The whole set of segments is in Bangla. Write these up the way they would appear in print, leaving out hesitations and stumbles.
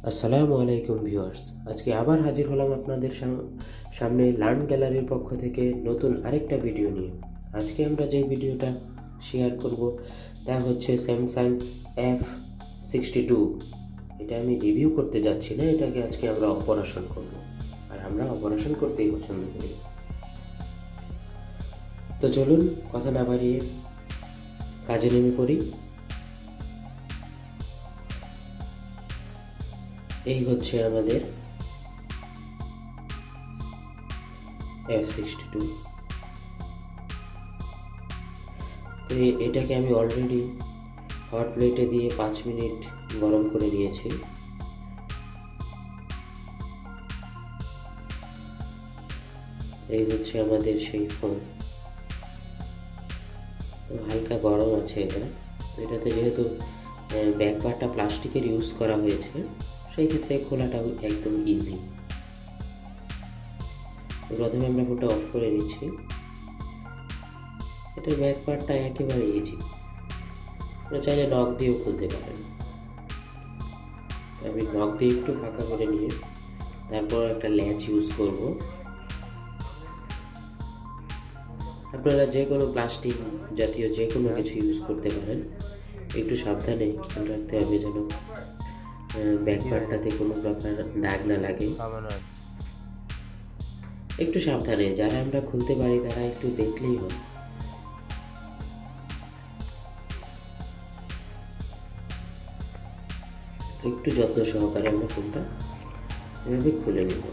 আসসালামু আলাইকুম ভিউয়ার্স, আজকে আবার হাজির হলাম আপনাদের সামনে লার্ন গ্যালারির পক্ষ থেকে নতুন আরেকটা ভিডিও নিয়ে। আজকে আমরা যে ভিডিওটা শেয়ার করব তা হচ্ছে স্যামসাং F62। এটা আমি রিভিউ করতে যাচ্ছি না, এটাকে আজকে আমরা অপারেশন করব, আর আমরা অপারেশন করতেই পছন্দ করি। তো চলুন কথা না বাড়িয়ে কাজে নেমে পড়ি। এই হচ্ছে আমাদের F62। তো এটাকে আমি অলরেডি হট প্লেটে দিয়ে 5 মিনিট গরম করে নিয়েছি। এই হচ্ছে আমাদের সেই ফোন। হালকা গরম আছে এটা। তো এটাতে যেহেতু ব্যাক পার্টটা প্লাস্টিকের ইউজ করা হয়েছে, সেই ক্ষেত্রে খোলাটা একদম ইজি। প্রথমে আমরা ফোনটা অফ করে নিচ্ছি। এটার ব্যাক পার্টটা একেবারে ইজি, আপনারা চাইলে নখ দিয়েও খুলতে পারেন। আমি নখ দিয়ে একটু ফাঁকা করে নিয়ে তারপর একটা ল্যাচ ইউজ করব। আপনারা যে কোনো প্লাস্টিক জাতীয় যে কোনো কিছু ইউজ করতে পারেন। একটু সাবধানে খেয়াল রাখতে হবে যেন ব্যাক পার্টটাতে কোনো প্রকার দাগ না লাগে। একটু সাবধানে, যারা আমরা খুলতে পারি তারা একটু দেখলেই হয়। একটু যত্ন সহকারে আমরা ফোনটা এভাবে খুলে নেব।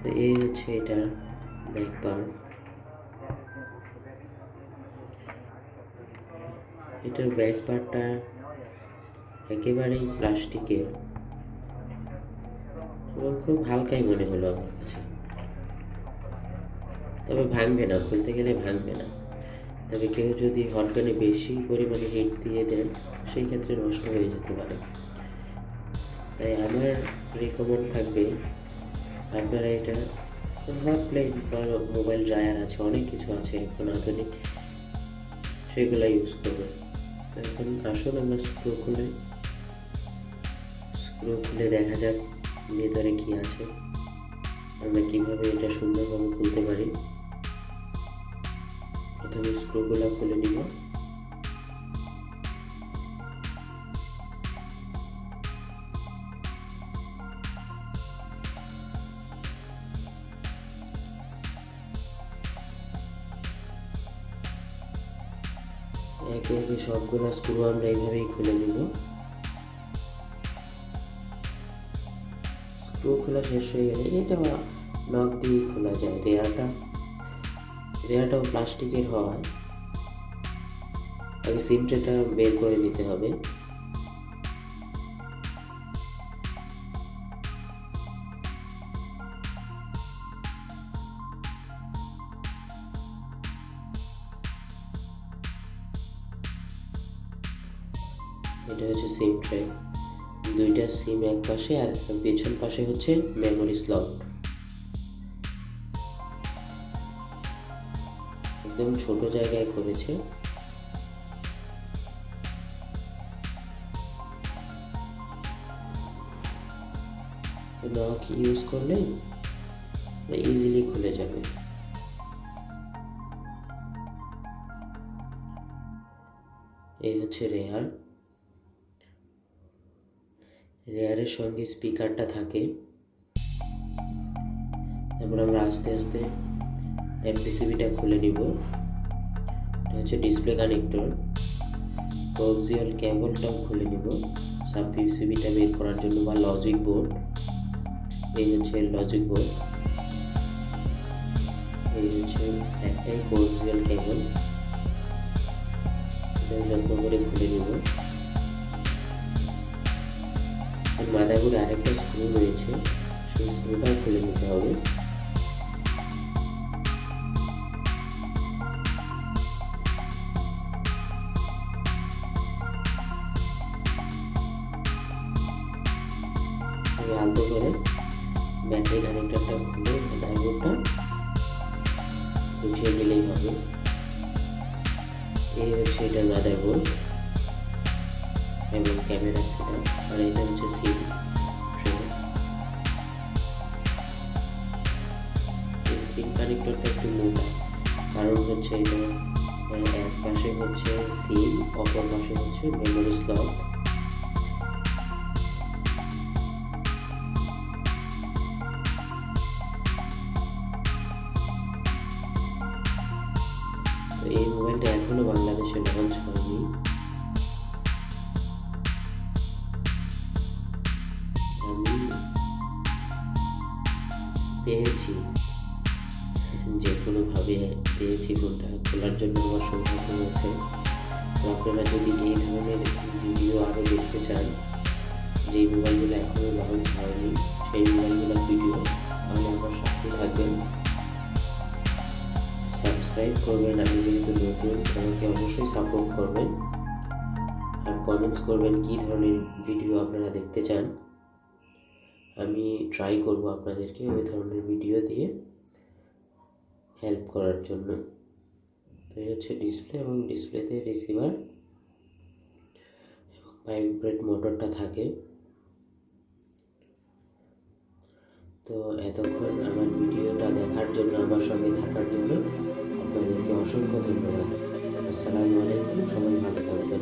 তো এই হচ্ছে এটার ব্যাক পার্ট। এটার ব্যাক পার্টটা একেবারেই প্লাস্টিকের এবং খুব হালকাই মনে হলো আমার কাছে। তবে ভাঙবে না, খুলতে গেলে ভাঙবে না। তবে কেউ যদি হটগানে বেশি পরিমাণে হিট দিয়ে দেন, সেই ক্ষেত্রে নষ্ট হয়ে যেতে পারে। তাই আমার রিকমেন্ড থাকবে আপনারা এটা হট প্লেট বা মোবাইল ড্রায়ার আছে, অনেক কিছু আছে এখন আধুনিক, সেগুলো ইউজ করবেন। এখন আসুন আমরা স্ক্রু খুলে দেখা যাক ভেতরে কি আছে, আমরা কিভাবে এটা সুন্দরভাবে খুলতে পারি। প্রথমে স্ক্রুগুলো খুলে নিব। একে একে সবগুলো স্ক্রু আমরা এইভাবেই খুলে নিব। স্ক্রু খোলা শেষ হয়ে গেলে এটা নখ দিয়ে খোলা যায়। রেয়ারটাও প্লাস্টিকের হওয়ায় আগে সিম ট্রেটা বের করে নিতে হবে। এটা হচ্ছে সিম ট্রে, দুইটা সিম এক পাশে আর পেছন পাশে হচ্ছে মেমোরি স্লট। একদম ছোট জায়গায় করেছে। নখ ইউজ করলে ইজিলি খুলে যাবে। এই হচ্ছে রেয়ারের সঙ্গে স্পিকারটা থাকে। তারপর আমরা আস্তে আস্তে এমপিসিবিটা খুলে নিব। এটা হচ্ছে ডিসপ্লে কানেক্টর। কোক্সিয়াল কেবলটাও খুলে নিব সাব পিসিবিটা বের করার জন্য, বা লজিক বোর্ড। এই হচ্ছে লজিক বোর্ড। এই হচ্ছে একটাই কোক্সিয়াল কেবল, যত্ন করে খুলে নিব। মাদারবোর্ডে আরেকটা স্ক্রু রয়েছে, সেই স্ক্রুটাও খুলে নিতে হবে। আলতো করে ব্যাটারি কানেক্টরটা খুলে মাদারবোর্ডটা উঠিয়ে নিলেই হবে। এই হচ্ছে এটার মাদারবোর্ড এবং ক্যামেরা সেটআপ, আর এটা হচ্ছে সিম ট্রে। এই সিম কানেক্টরটা একটু মোটা, কারণ হচ্ছে এটা এক পাশে হচ্ছে সিম, অপর পাশে হচ্ছে মেমোরি স্লট। তো এই মোবাইলটা এখনো বাংলাদেশে লঞ্চ হয়নি। আমি পেয়েছি, যে কোনোভাবে পেয়েছি, ফোনটা খোলার জন্য আমার সৌভাগ্য হয়েছে। তো আপনারা যদি এই ধরনের ভিডিও আরও দেখতে চান, যেই মোবাইলগুলো এখনও লঞ্চ হয়নি সেই মোবাইলগুলোর ভিডিও, তাহলে আমার সাথে থাকবেন, সাবস্ক্রাইব করবেন। আমি যেহেতু নতুন, আমাকে অবশ্যই সাপোর্ট করবেন, আর কমেন্টস করবেন কী ধরনের ভিডিও আপনারা দেখতে চান। আমি ট্রাই করব আপনাদেরকে ওই ধরনের ভিডিও দিয়ে হেল্প করার জন্য। তো এই হচ্ছে ডিসপ্লে, এবং ডিসপ্লেতে রিসিভার এবং ভাইব্রেট মোটরটা থাকে। তো এতক্ষণ আমার ভিডিওটা দেখার জন্য, আমার সঙ্গে থাকার জন্য আপনাদেরকে অসংখ্য ধন্যবাদ। আসসালামু আলাইকুম, সবাই ভালো থাকবেন।